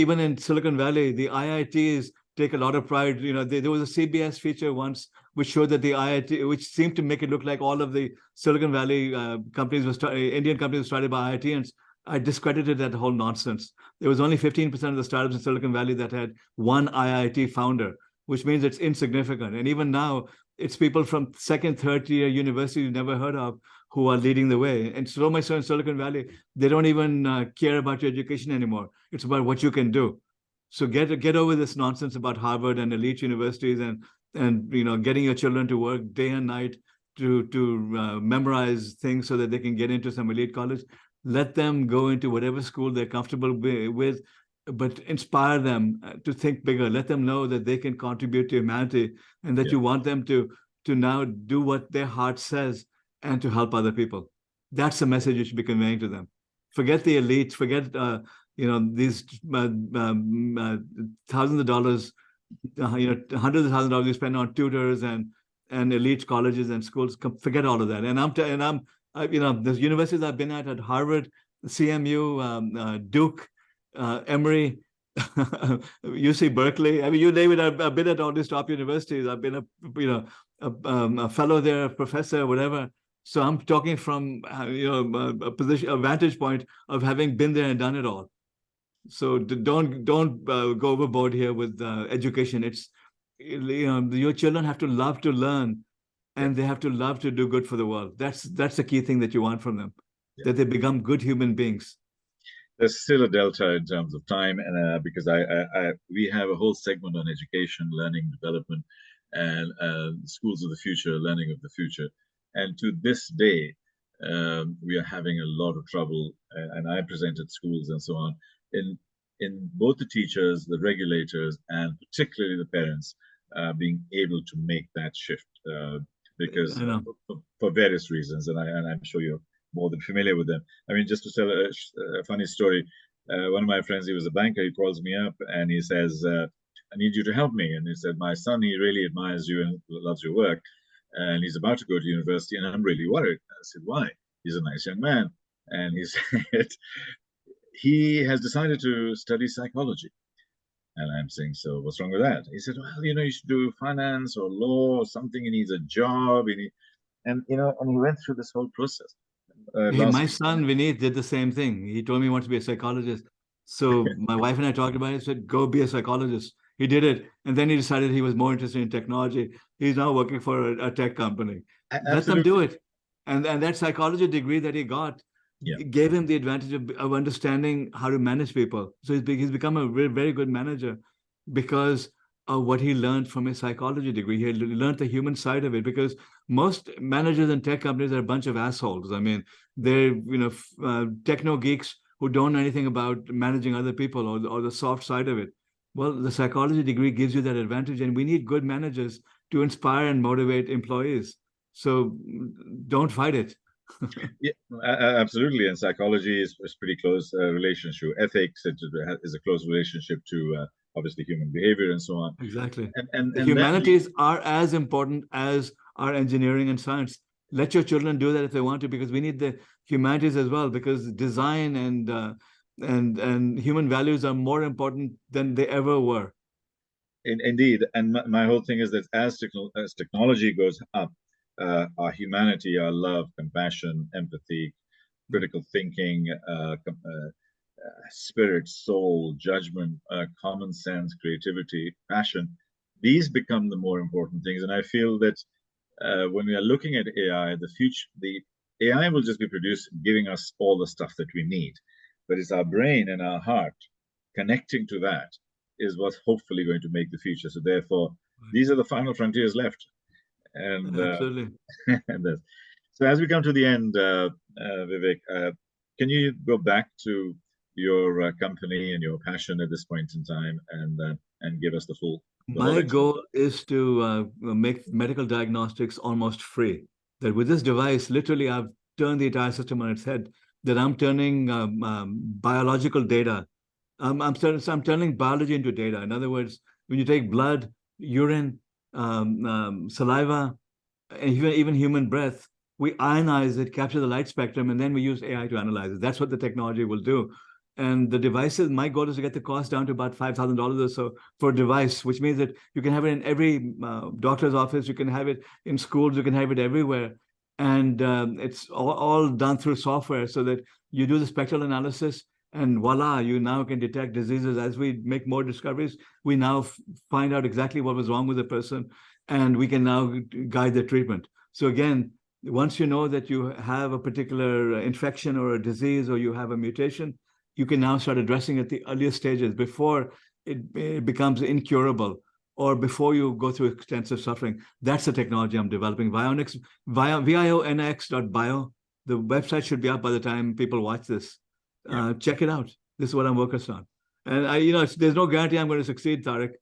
even in Silicon Valley, the IITs take a lot of pride. There was a CBS feature once which showed that the IIT, which seemed to make it look like all of the Silicon Valley companies Indian companies were started by IITians. I discredited that whole nonsense. There was only 15% of the startups in Silicon Valley that had one IIT founder, which means it's insignificant. And even now, it's people from second, third tier universities you've never heard of who are leading the way. And so much so in Silicon Valley, they don't even care about your education anymore. It's about what you can do. So get over this nonsense about Harvard and elite universities and getting your children to work day and night to memorize things so that they can get into some elite college. Let them go into whatever school they're comfortable with, but inspire them to think bigger. Let them know that they can contribute to humanity and that yeah. you want them to now do what their heart says and to help other people. That's the message you should be conveying to them. Forget the elites. Forget these thousands of dollars, hundreds of thousands of dollars you spend on tutors and elite colleges and schools. Forget all of that. And the universities I've been at Harvard, CMU, Duke, Emory, UC Berkeley. I mean, you name it. I've been at all these top universities. I've been a fellow there, a professor, whatever. So I'm talking from a position, a vantage point of having been there and done it all. So don't go overboard here with education. It's your children have to love to learn, Yeah. and they have to love to do good for the world. That's the key thing that you want from them, Yeah. that they become good human beings. There's still a delta in terms of time, and because we have a whole segment on education, learning, development, and schools of the future, learning of the future. And to this day, we are having a lot of trouble. And I presented schools and so on in both the teachers, the regulators, and particularly the parents being able to make that shift because for various reasons, and I'm sure you're more than familiar with them. I mean, just to tell a funny story, one of my friends, he was a banker, he calls me up and he says, I need you to help me. And he said, my son, he really admires you and loves your work. And he's about to go to university and I'm really worried. I said, why? He's a nice young man. And he said, he has decided to study psychology. And I'm saying, so what's wrong with that? He said, well, you should do finance or law or something. He needs a job. And he went through this whole process. Hey, my son Vineet did the same thing. He told me he wants to be a psychologist. So my wife and I talked about it. Said, go be a psychologist. He did it. And then he decided he was more interested in technology. He's now working for a tech company. Let them do it. And that psychology degree that he got Yeah. gave him the advantage of understanding how to manage people. So he's become a very, very good manager because of what he learned from his psychology degree. He learned the human side of it because most managers in tech companies are a bunch of assholes. I mean, they're, techno geeks who don't know anything about managing other people or the soft side of it. Well, the psychology degree gives you that advantage, and we need good managers to inspire and motivate employees. So don't fight it. Yeah, absolutely. And psychology is pretty close relationship. Ethics is a close relationship to obviously human behavior and so on. Exactly. The And that humanities are as important as our engineering and science. Let your children do that if they want to, because we need the humanities as well. Because design and human values are more important than they ever were. indeed, and my whole thing is that as technology goes up, our humanity, our love, compassion, empathy, critical thinking, spirit, soul, judgment, common sense, creativity, passion, these become the more important things. And I feel that when we are looking at AI, the AI will just be giving us all the stuff that we need. But it's our brain and our heart connecting to that is what's hopefully going to make the future. So therefore, these are the final frontiers left. And Absolutely. and so as we come to the end, Vivek, can you go back to your company and your passion at this point in time and give us the whole My experience? goal is to make medical diagnostics almost free. That with this device, literally, I've turned the entire system on its head. That I'm turning biological data. I'm turning biology into data. In other words, when you take blood, urine, saliva, and even human breath, we ionize it, capture the light spectrum, and then we use AI to analyze it. That's what the technology will do. And the devices, my goal is to get the cost down to about $5,000 or so for a device, which means that you can have it in every doctor's office, you can have it in schools, you can have it everywhere. And it's all done through software so that you do the spectral analysis and voila, you now can detect diseases. As we make more discoveries, we now find out exactly what was wrong with the person, and we can now guide the treatment. So again, once you know that you have a particular infection or a disease or you have a mutation, you can now start addressing it at the earliest stages before it becomes incurable or before you go through extensive suffering. That's the technology I'm developing. Vionix, vionx.bio. The website should be up by the time people watch this. Yeah. Check it out. This is what I'm working on. And there's no guarantee I'm going to succeed, Tarek.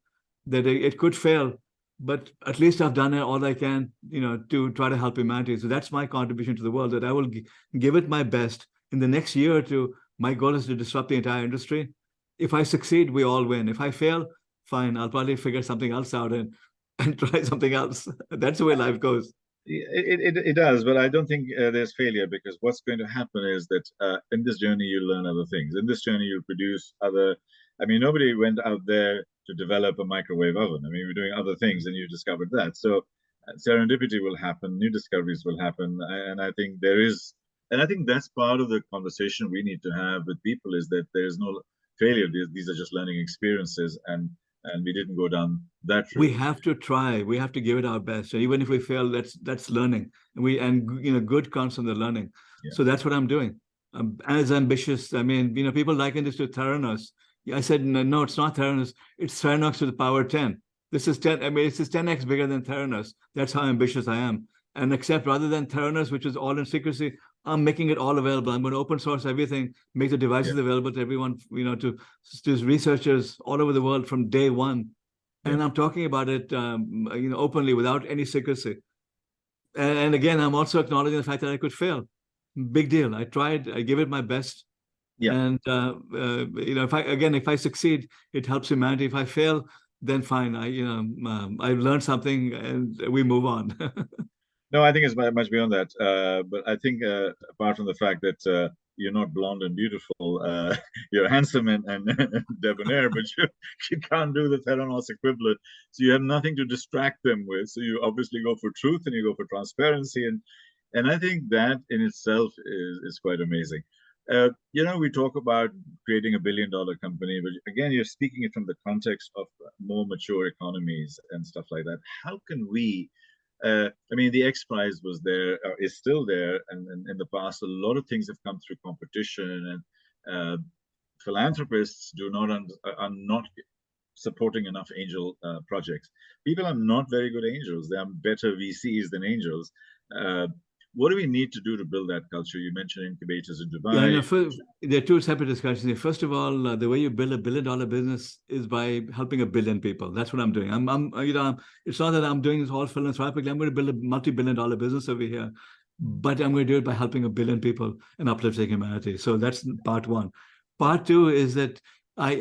That it could fail, but at least I've done all I can, to try to help humanity. So that's my contribution to the world. That I will give it my best in the next year or two. My goal is to disrupt the entire industry. If I succeed, we all win. If I fail, fine. I'll probably figure something else out and try something else. That's the way life goes. It does, but I don't think there's failure because what's going to happen is that in this journey you'll learn other things. In this journey you'll produce other. I mean, nobody went out there to develop a microwave oven. I mean, we're doing other things, and you discovered that. So serendipity will happen, new discoveries will happen, and I think and I think that's part of the conversation we need to have with people is that there is no failure. These are just learning experiences, and we didn't go down that We route. have to try. We have to give it our best. And even if we fail, that's learning. And good comes from the learning. Yeah, So that's what I'm doing. I'm as ambitious. I mean, people liken this to Theranos. Yeah, I said, no, no, it's not Theranos. It's Theranos to the power 10. This is 10. I mean, this is 10x bigger than Theranos. That's how ambitious I am. And except rather than Theranos, which is all in secrecy, I'm making it all available. I'm going to open source everything, make the yeah, devices available to everyone, to researchers all over the world from day one. yeah. And I'm talking about it, openly without any secrecy. And again, I'm also acknowledging the fact that I could fail. Big deal. I tried. I gave it my best. Yeah. And if I succeed, it helps humanity. If I fail, then fine. I've learned something, and we move on. No, I think it's much beyond that. But I think apart from the fact that you're not blonde and beautiful, you're handsome and debonair, but you can't do the Theranos equivalent. So you have nothing to distract them with. So you obviously go for truth and you go for transparency, and I think that in itself is quite amazing. We talk about creating a $1 billion company, but again, you're speaking it from the context of more mature economies and stuff like that. How can we I mean, the X Prize was there, is still there, and in the past, a lot of things have come through competition, and philanthropists are not supporting enough angel projects. People are not very good angels. They are better VCs than angels. Uh, what do we need to do to build that culture? You mentioned incubators in Yeah, Dubai. there are two separate discussions. First of all, the way you build $1 billion business is by helping 1 billion people. That's what I'm doing. It's not that I'm doing this all philanthropically. I'm going to build a multi-billion-dollar business over here, but I'm going to do it by helping 1 billion people and uplifting humanity. So that's part one. Part two is that I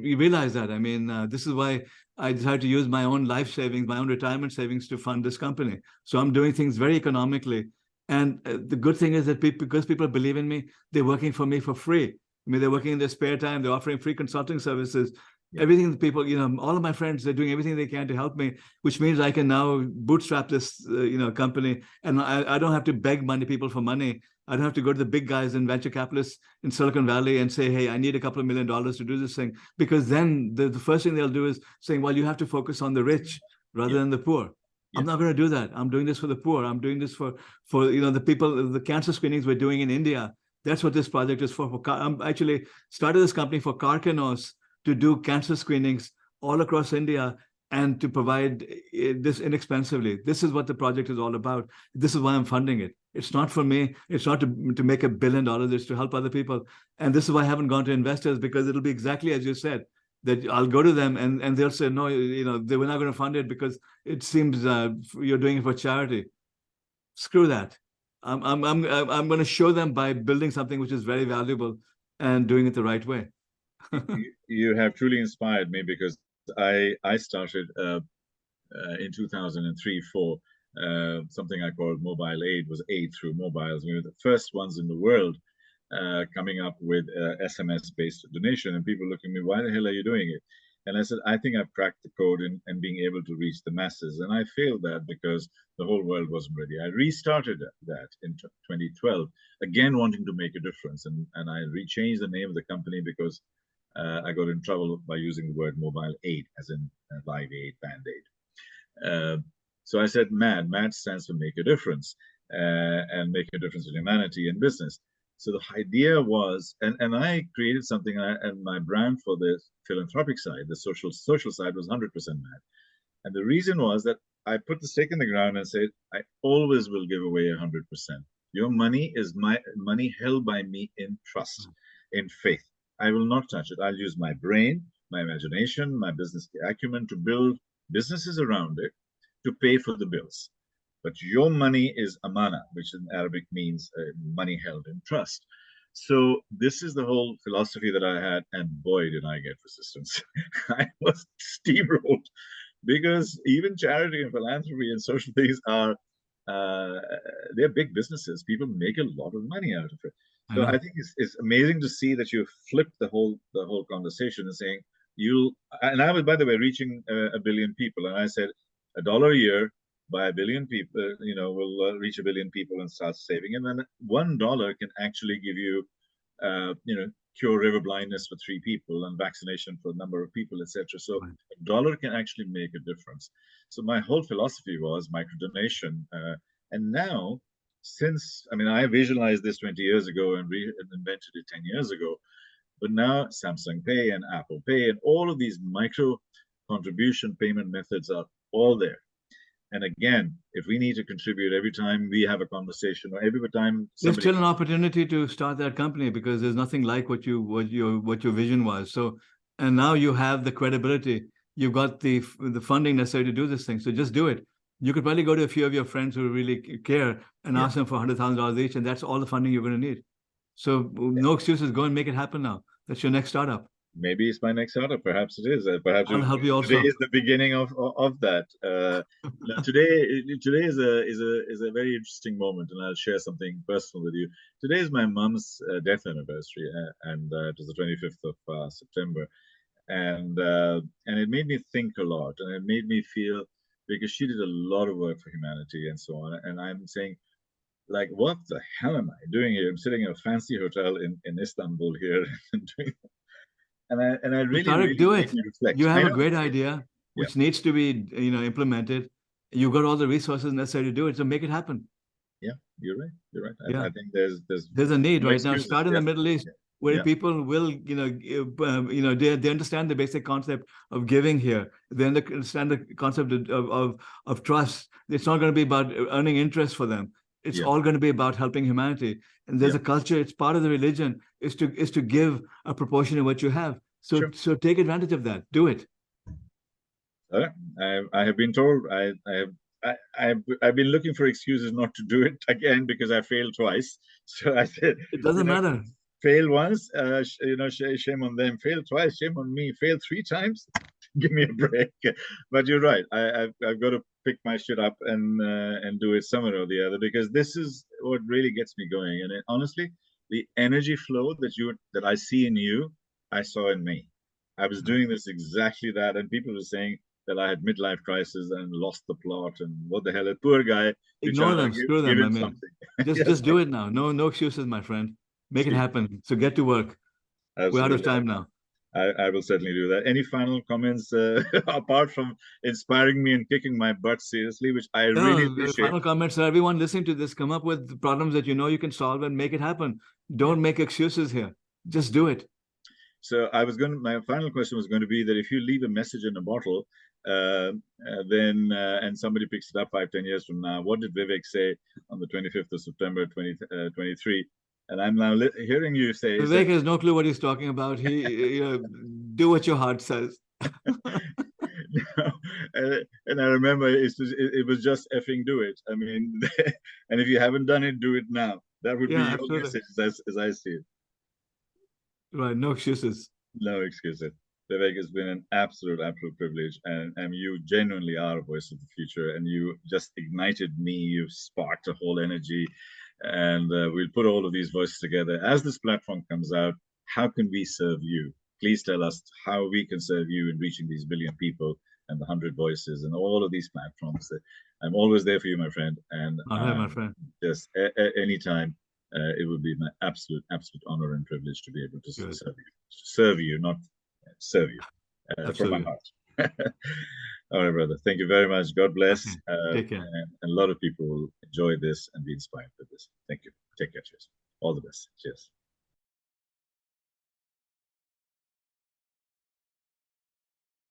realize that. I mean, this is why I decided to use my own life savings, my own retirement savings to fund this company. So I'm doing things very economically. And the good thing is that because people believe in me, they're working for me for free. I mean, they're working in their spare time. They're offering free consulting services. Yeah. Everything that people, all of my friends, they're doing everything they can to help me, which means I can now bootstrap this, company. And I don't have to beg people for money. I don't have to go to the big guys and venture capitalists in Silicon Valley and say, hey, I need a couple of $1 million to do this thing. Because then the first thing they'll do is saying, well, you have to focus on the rich rather than the poor. I'm not going to do that. I'm doing this for the poor. I'm doing this for the people, the cancer screenings we're doing in India. That's what this project is for. I'm actually started this company for Carcanos to do cancer screenings all across India and to provide this inexpensively. This is what the project is all about. This is why I'm funding it. It's not for me. It's not to make $1 billion. It's to help other people. And this is why I haven't gone to investors, because it'll be exactly as you said, that I'll go to them and they'll say, no, they were not going to fund it because it seems you're doing it for charity. Screw that. I'm going to show them by building something which is very valuable and doing it the right way. You have truly inspired me, because I started in 2003-4 something I called mobile aid. Was aid through mobiles. We were the first ones in the world coming up with SMS-based donation, and people looking at me, why the hell are you doing it? And I said, I think I've cracked the code in being able to reach the masses. And I failed that because the whole world wasn't ready. I restarted that in 2012, again wanting to make a difference. And I rechanged the name of the company because I got in trouble by using the word mobile aid, as in live aid, band aid. So I said MAD. MAD stands for make a difference, and make a difference in humanity and business. So the idea was, and I created something, and my brand for the philanthropic side, the social side, was 100% MAD. And the reason was that I put the stake in the ground and said, I always will give away 100%. Your money is my money held by me in trust, in faith. I will not touch it. I'll use my brain, my imagination, my business acumen to build businesses around it to pay for the bills. But your money is amana, which in Arabic means money held in trust. So this is the whole philosophy that I had, and boy, did I get resistance. I was steamrolled, because even charity and philanthropy and social things are they're big businesses. People make a lot of money out of it. So I think it's amazing to see that you flipped the whole conversation and saying and I was, by the way, reaching 1 billion people, and I said $1 a year by 1 billion people, will reach 1 billion people and start saving. And then $1 can actually give you, cure river blindness for 3 people and vaccination for a number of people, etc. So $1 can actually make a difference. So my whole philosophy was micro donation. And now, I visualized this 20 years ago and invented it 10 years ago. But now Samsung Pay and Apple Pay and all of these micro contribution payment methods are all there. And again, if we need to contribute every time we have a conversation, or every time there's still an opportunity to start that company, because there's nothing like what your vision was. So, and now you have the credibility. You've got the funding necessary to do this thing. So just do it. You could probably go to a few of your friends who really care and ask them for $100,000 each, and that's all the funding you're going to need. So no excuses. Go and make it happen now. That's your next startup. Maybe it's my next startup. Perhaps it is. Perhaps I'll help you also. Today is the beginning of that. Today is a very interesting moment, and I'll share something personal with you. Today is my mom's death anniversary, and it was the 25th of September, and it made me think a lot, and it made me feel, because she did a lot of work for humanity and so on, and I'm saying, like, what the hell am I doing here? I'm sitting in a fancy hotel in Istanbul here and doing. And I really do it. Reflect. You have a great idea which needs to be implemented. You've got all the resources necessary to do it, so make it happen. Yeah, you're right. You're right. Yeah. I think there's There's a need no right now. excuses. Start in Yeah, the Middle East, where yeah, people will, they understand the basic concept of giving here. They understand the concept of trust. It's not going to be about earning interest for them. It's yeah, all going to be about helping humanity. And there's yeah. a culture. It's part of the religion is to give a proportion of what you have. So Sure. so take advantage of that. Do it. Uh, I have been told I've been looking for excuses not to do it again because I failed twice. So I said, It you doesn't know, matter. fail once, shame on them. Fail twice, shame on me. Fail three times, give me a break. But you're right. I've got to pick my shit up and do it somewhere or the other because this is what really gets me going. And honestly, the energy flow that I see in you, I saw in me. I was doing this exactly that, and people were saying that I had midlife crisis and lost the plot and what the hell, a poor guy, Ignore them. Screw give them. I him mean, something. just Yes, just do it now. No excuses, my friend. Make it Steve, happen. So get to work. We're out of absolutely. time now. I will certainly do that. Any final comments apart from inspiring me and kicking my butt seriously, which I really No, the appreciate? final comments are everyone listening to this, come up with problems that you know you can solve and make it happen. Yeah. Don't make excuses here. Just do it. So my final question was going to be that if you leave a message in a bottle, and somebody picks it up 5, 10 years from now, what did Vivek say on the 25th of September 2023? And I'm now hearing you say is that Vivek has no clue what he's talking about. Do what your heart says. and I remember it was just effing do it. I mean, and if you haven't done it, do it now. That would be Yeah, your absolutely. message as I see it. Right. No excuses. No excuses. Vivek, has been an absolute privilege, and you genuinely are a voice of the future, and you just ignited me. You sparked a whole energy, and we'll put all of these voices together as this platform comes out. How can we serve you? Please tell us how we can serve you in reaching these billion people and the 100 voices and all of these platforms. I'm always there for you, my friend, and All right, my friend. just anytime. It would be my absolute honor and privilege to be able to Good. serve you, not serve you from my Absolutely. heart. All right, brother. Thank you very much. God Okay. bless. Take care. And a lot of people will enjoy this and be inspired by this. Thank you. Take care. Cheers. All the best. Cheers.